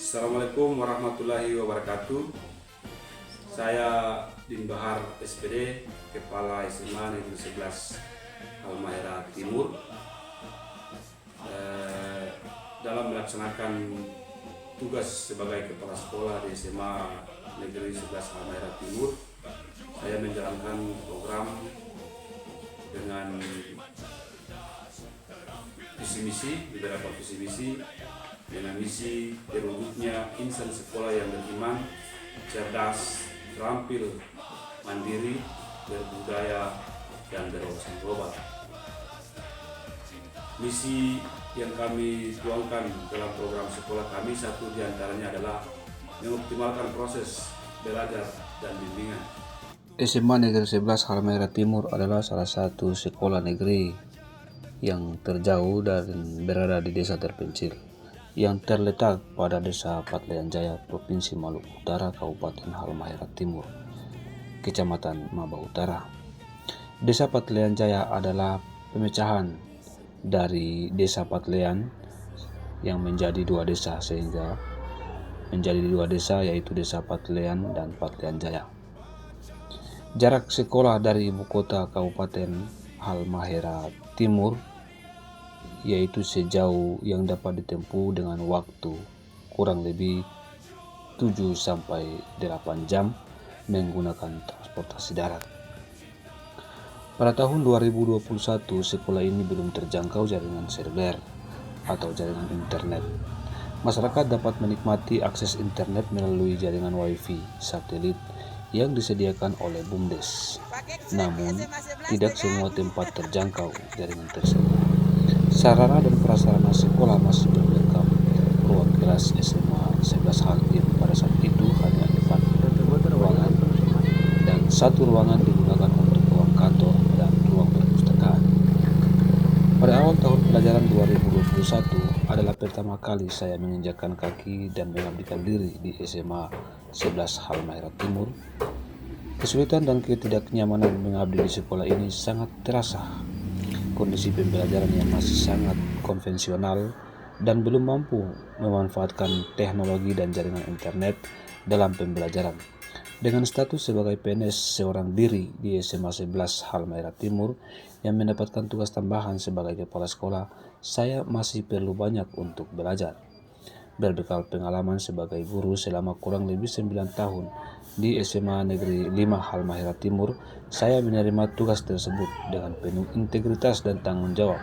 Assalamualaikum warahmatullahi wabarakatuh. Saya Din Bahar SPD, Kepala SMA Negeri 11 Halmahera Timur. Dalam melaksanakan tugas sebagai Kepala Sekolah di SMA Negeri 11 Halmahera Timur, saya menjalankan program dengan visi-misi, beberapa visi-misi dengan misi terwujudnya insan sekolah yang beriman, cerdas, terampil, mandiri, berbudaya, dan berwawasan global. Misi yang kami tuangkan dalam program sekolah kami, satu diantaranya adalah mengoptimalkan proses belajar dan bimbingan. SMA Negeri 11 Halmahera Timur adalah salah satu sekolah negeri yang terjauh dan berada di desa terpencil yang terletak pada Desa Patlean Jaya, Provinsi Maluku Utara, Kabupaten Halmahera Timur, Kecamatan Maba Utara. Desa Patlean Jaya adalah pemecahan dari Desa Patlean yang menjadi dua desa, sehingga menjadi dua desa, yaitu Desa Patlean dan Patlean Jaya. Jarak sekolah dari ibu kota Kabupaten Halmahera Timur yaitu sejauh yang dapat ditempuh dengan waktu kurang lebih 7 sampai 8 jam menggunakan transportasi darat. Pada tahun 2021, sekolah ini belum terjangkau jaringan server atau jaringan internet. Masyarakat dapat menikmati akses internet melalui jaringan WiFi satelit yang disediakan oleh BUMDes. Namun, tidak semua tempat terjangkau jaringan tersebut. Sarana dan prasarana sekolah masih belum lengkap. Ruang kelas SMA 11 Haltim pada saat itu hanya 4 ruangan dan satu ruangan digunakan untuk ruang kantor dan ruang perpustakaan. Pada awal tahun pelajaran 2021 adalah pertama kali saya menginjakkan kaki dan mengabdikan diri di SMA 11 Halmahera Timur. Kesulitan dan ketidaknyamanan mengabdi di sekolah ini sangat terasa. Kondisi pembelajaran yang masih sangat konvensional dan belum mampu memanfaatkan teknologi dan jaringan internet dalam pembelajaran. Dengan status sebagai PNS seorang diri di SMA 11 Halmahera Timur yang mendapatkan tugas tambahan sebagai kepala sekolah, saya masih perlu banyak untuk belajar. Berbekal pengalaman sebagai guru selama kurang lebih 9 tahun di SMA Negeri 5 Halmahera Timur, saya menerima tugas tersebut dengan penuh integritas dan tanggung jawab,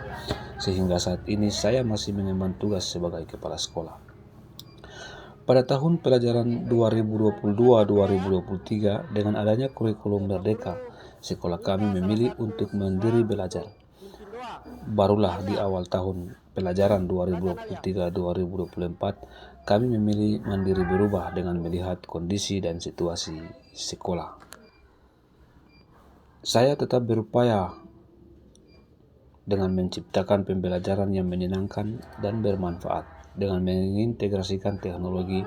sehingga saat ini saya masih mengemban tugas sebagai kepala sekolah. Pada tahun pelajaran 2022-2023, dengan adanya kurikulum Merdeka, sekolah kami memilih untuk mandiri belajar. Barulah di awal tahun pelajaran 2023-2024, kami memilih mandiri berubah dengan melihat kondisi dan situasi sekolah. Saya tetap berupaya dengan menciptakan pembelajaran yang menyenangkan dan bermanfaat dengan mengintegrasikan teknologi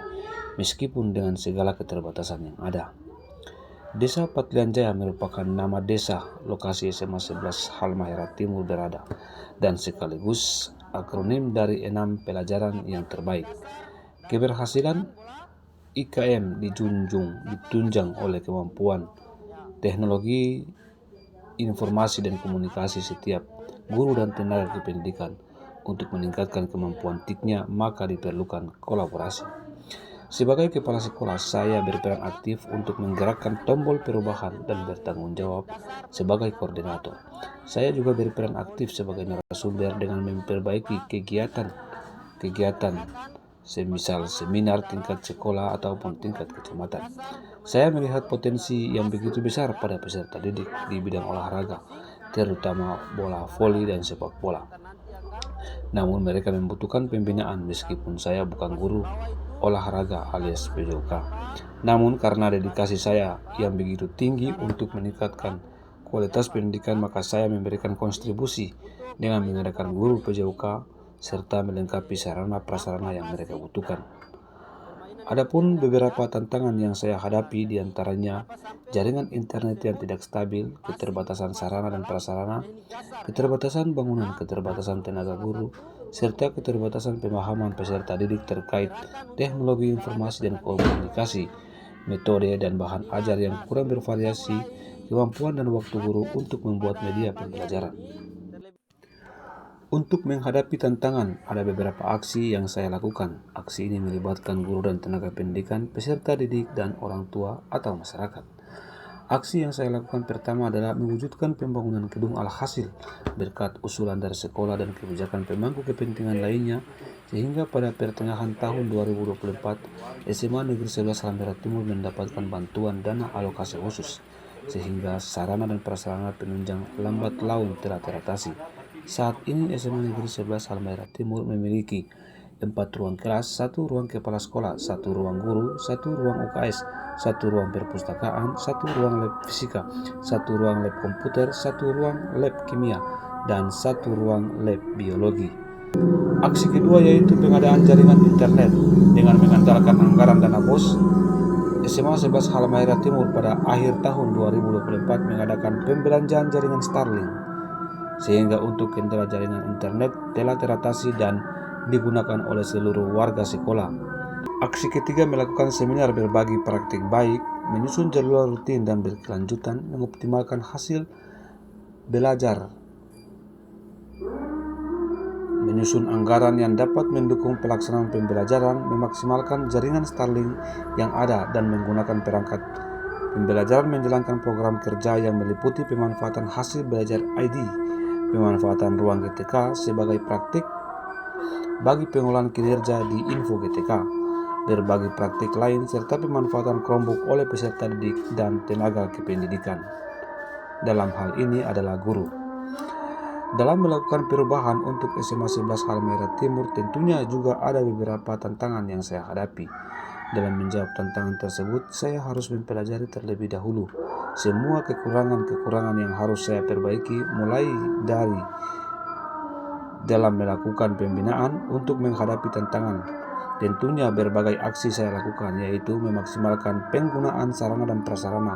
meskipun dengan segala keterbatasan yang ada. Desa Patlean Jaya merupakan nama desa lokasi SMA 11 Halmahera Timur berada dan sekaligus akronim dari 6 pelajaran yang terbaik. Keberhasilan IKM ditunjang oleh kemampuan teknologi informasi dan komunikasi setiap guru dan tenaga kependidikan. Untuk meningkatkan kemampuan TIK-nya, maka diperlukan kolaborasi. Sebagai kepala sekolah, saya berperan aktif untuk menggerakkan tombol perubahan dan bertanggung jawab sebagai koordinator. Saya juga berperan aktif sebagai narasumber dengan memperbaiki kegiatan semisal seminar tingkat sekolah ataupun tingkat kecamatan. Saya melihat potensi yang begitu besar pada peserta didik di bidang olahraga, terutama bola voli dan sepak bola. Namun mereka membutuhkan pembinaan meskipun saya bukan guru olahraga alias PJOK. Namun karena dedikasi saya yang begitu tinggi untuk meningkatkan kualitas pendidikan, maka saya memberikan kontribusi dengan mengadakan guru PJOK serta melengkapi sarana prasarana yang mereka butuhkan. Adapun beberapa tantangan yang saya hadapi, diantaranya jaringan internet yang tidak stabil, keterbatasan sarana dan prasarana, keterbatasan bangunan, keterbatasan tenaga guru, serta keterbatasan pemahaman peserta didik terkait teknologi informasi dan komunikasi, metode dan bahan ajar yang kurang bervariasi, kemampuan dan waktu guru untuk membuat media pembelajaran. Untuk menghadapi tantangan, ada beberapa aksi yang saya lakukan. Aksi ini melibatkan guru dan tenaga pendidikan, peserta didik, dan orang tua atau masyarakat. Aksi yang saya lakukan pertama adalah mewujudkan pembangunan gedung alhasil berkat usulan dari sekolah dan kebijakan pemangku kepentingan lainnya, sehingga pada pertengahan tahun 2024, SMA Negeri 11 Halmahera Timur mendapatkan bantuan dana alokasi khusus, sehingga sarana dan prasarana penunjang lambat laun telah teratasi. Saat ini SMA Negeri 11 Halmahera Timur memiliki 4 ruang kelas, 1 ruang kepala sekolah, 1 ruang guru, 1 ruang UKS, 1 ruang perpustakaan, 1 ruang lab fisika, 1 ruang lab komputer, 1 ruang lab kimia, dan 1 ruang lab biologi. Aksi kedua yaitu pengadaan jaringan internet dengan mengandalkan anggaran dana BOS. SMA 11 Halmahera Timur pada akhir tahun 2024 mengadakan pembelanjaan jaringan Starlink, sehingga untuk kendala jaringan internet telah teratasi dan digunakan oleh seluruh warga sekolah. Aksi ketiga melakukan seminar berbagi praktik baik, menyusun jadwal rutin dan berkelanjutan, mengoptimalkan hasil belajar, menyusun anggaran yang dapat mendukung pelaksanaan pembelajaran, memaksimalkan jaringan Starlink yang ada, dan menggunakan perangkat pembelajaran menjalankan program kerja yang meliputi pemanfaatan hasil belajar ID, pemanfaatan ruang GTK sebagai praktik bagi pengolahan kinerja di Info GTK, berbagi praktik lain, serta pemanfaatan Chromebook oleh peserta didik dan tenaga kependidikan. Dalam hal ini adalah guru. Dalam melakukan perubahan untuk SMA 11 Halmahera Timur, tentunya juga ada beberapa tantangan yang saya hadapi. Dalam menjawab tantangan tersebut, saya harus mempelajari terlebih dahulu semua kekurangan-kekurangan yang harus saya perbaiki, mulai dari dalam melakukan pembinaan untuk menghadapi tantangan. Tentunya berbagai aksi saya lakukan, yaitu memaksimalkan penggunaan sarana dan prasarana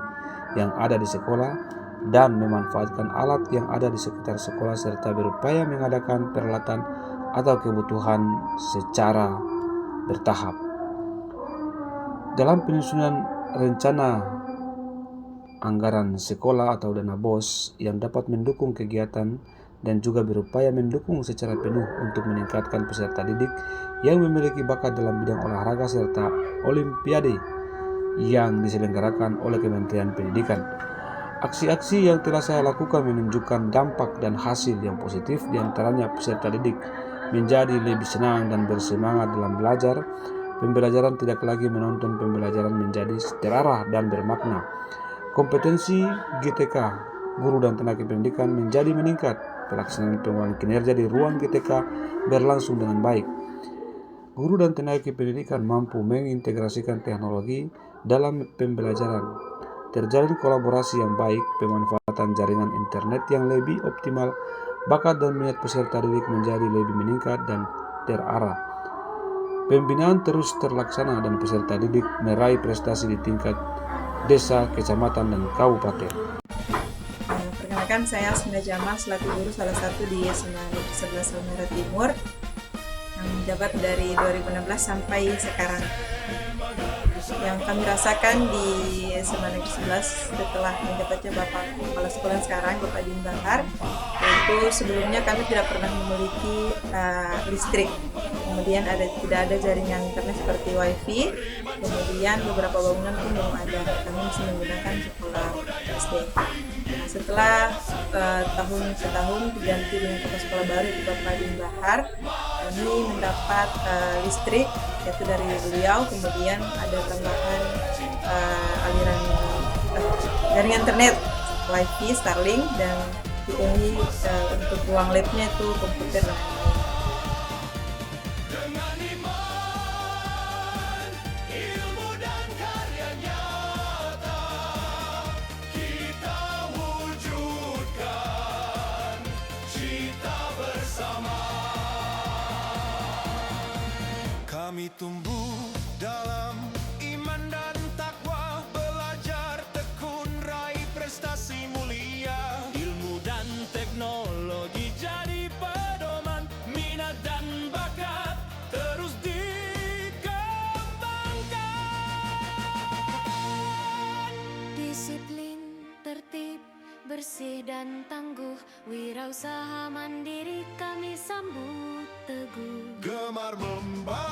yang ada di sekolah dan memanfaatkan alat yang ada di sekitar sekolah, serta berupaya mengadakan peralatan atau kebutuhan secara bertahap. Dalam penyusunan rencana anggaran sekolah atau dana BOS yang dapat mendukung kegiatan dan juga berupaya mendukung secara penuh untuk meningkatkan peserta didik yang memiliki bakat dalam bidang olahraga serta olimpiade yang diselenggarakan oleh Kementerian Pendidikan. Aksi-aksi yang telah saya lakukan menunjukkan dampak dan hasil yang positif, diantaranya peserta didik menjadi lebih senang dan bersemangat dalam belajar. Pembelajaran tidak lagi menonton pembelajaran menjadi terarah dan bermakna. Kompetensi GTK, guru dan tenaga pendidikan menjadi meningkat. Pelaksanaan pengulangan kinerja di ruang GTK berlangsung dengan baik. Guru dan tenaga pendidikan mampu mengintegrasikan teknologi dalam pembelajaran. Terjalin kolaborasi yang baik, pemanfaatan jaringan internet yang lebih optimal, bakat dan minat peserta didik menjadi lebih meningkat dan terarah. Pembinaan terus terlaksana dan peserta didik meraih prestasi di tingkat desa, kecamatan, dan kabupaten. Perkenalkan, saya Asmina Jamal selaku guru salah satu di SMA Negeri 11 Halmahera Timur yang menjabat dari 2016 sampai sekarang. Yang kami rasakan di SMA Negeri 11 setelah menjabatnya Bapak Kepala Sekolah sekarang, Bapak Din Bahar, yaitu sebelumnya kami tidak pernah memiliki listrik. Kemudian tidak ada jaringan internet seperti wifi. Kemudian beberapa bangunan pun belum ada. Kami masih menggunakan sekolah SD. Nah, setelah setahun diganti dengan kepala sekolah baru itu Bapak Din Bahar, kami mendapat listrik yaitu dari beliau. Kemudian ada tambahan aliran jaringan internet wifi Starlink, dan dipenuhi untuk ruang labnya itu komputer dan lain-lain. Kami tumbuh dalam iman dan takwa, belajar tekun raih prestasi mulia, ilmu dan teknologi jadi pedoman, minat dan dan tangguh, wirausaha mandiri kami sambut teguh. Gemar membaca